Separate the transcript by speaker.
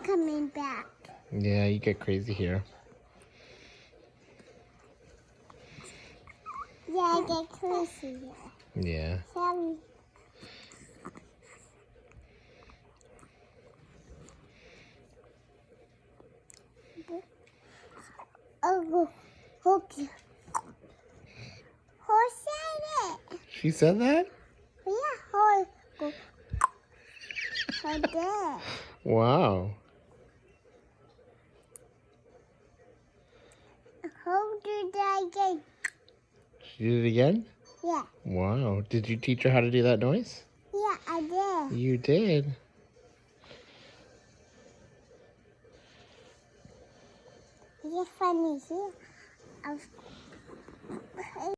Speaker 1: coming back.
Speaker 2: Yeah, you get crazy here.
Speaker 1: Yeah, I get crazy here.
Speaker 2: Yeah.
Speaker 1: Sorry. Oh, okay. Who said it?
Speaker 2: She said that?
Speaker 1: Yeah, who did?
Speaker 2: Wow.
Speaker 1: Who did I get?
Speaker 2: She did it again?
Speaker 1: Yeah.
Speaker 2: Wow. Did you teach her how to do that noise?
Speaker 1: Yeah, I did.
Speaker 2: You did.
Speaker 1: It's funny here.